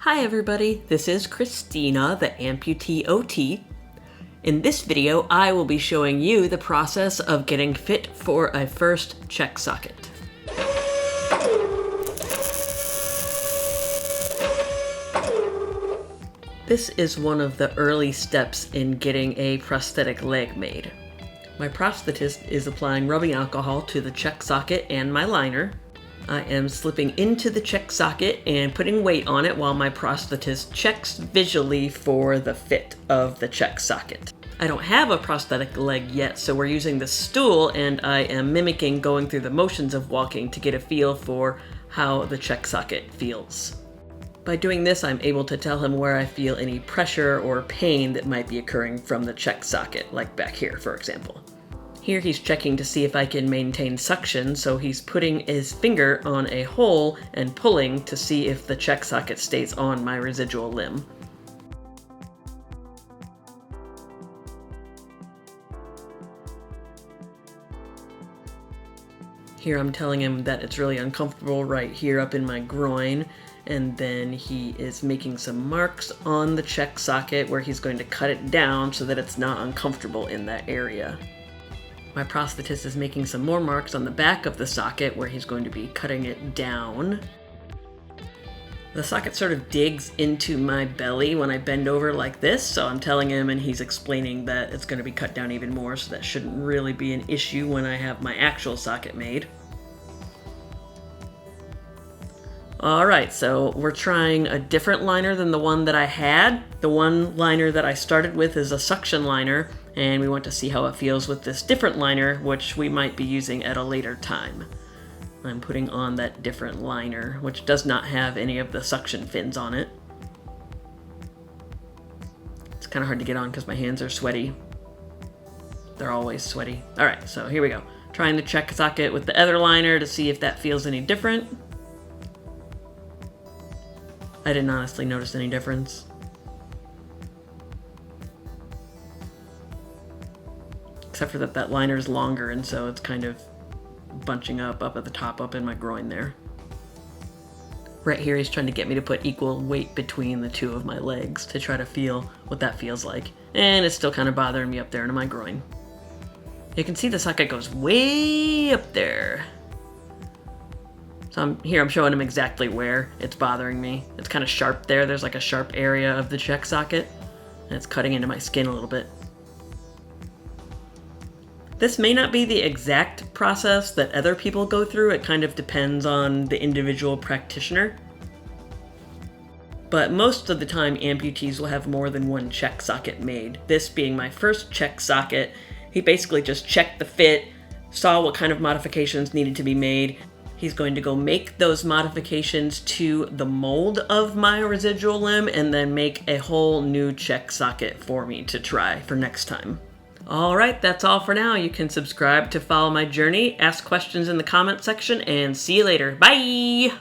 Hi everybody, this is Christina, the Amputee OT. In this video, I will be showing you the process of getting fit for a first check socket. This is one of the early steps in getting a prosthetic leg made. My prosthetist is applying rubbing alcohol to the check socket and my liner. I am slipping into the check socket and putting weight on it while my prosthetist checks visually for the fit of the check socket. I don't have a prosthetic leg yet, so we're using the stool and I am mimicking going through the motions of walking to get a feel for how the check socket feels. By doing this, I'm able to tell him where I feel any pressure or pain that might be occurring from the check socket, like back here, for example. Here he's checking to see if I can maintain suction, so he's putting his finger on a hole and pulling to see if the check socket stays on my residual limb. Here I'm telling him that it's really uncomfortable right here up in my groin, and then he is making some marks on the check socket where he's going to cut it down so that it's not uncomfortable in that area. My prosthetist is making some more marks on the back of the socket where he's going to be cutting it down. The socket sort of digs into my belly when I bend over like this, so I'm telling him and he's explaining that it's going to be cut down even more, so that shouldn't really be an issue when I have my actual socket made. Alright, so we're trying a different liner than the one that I had. The one liner that I started with is a suction liner, and we want to see how it feels with this different liner, which we might be using at a later time. I'm putting on that different liner, which does not have any of the suction fins on it. It's kind of hard to get on because my hands are sweaty. They're always sweaty. Alright, so here we go. Trying the check socket with the other liner to see if that feels any different. I didn't honestly notice any difference. Except for that liner is longer, and so it's kind of bunching up at the top, up in my groin there. Right here he's trying to get me to put equal weight between the two of my legs to try to feel what that feels like. And it's still kind of bothering me up there into my groin. You can see the socket goes way up there. So I'm showing him exactly where it's bothering me. It's kind of sharp there. There's like a sharp area of the check socket, and it's cutting into my skin a little bit. This may not be the exact process that other people go through. It kind of depends on the individual practitioner. But most of the time, amputees will have more than one check socket made. This being my first check socket, he basically just checked the fit, saw what kind of modifications needed to be made. He's going to go make those modifications to the mold of my residual limb and then make a whole new check socket for me to try for next time. Alright, that's all for now. You can subscribe to follow my journey, ask questions in the comment section, and see you later. Bye!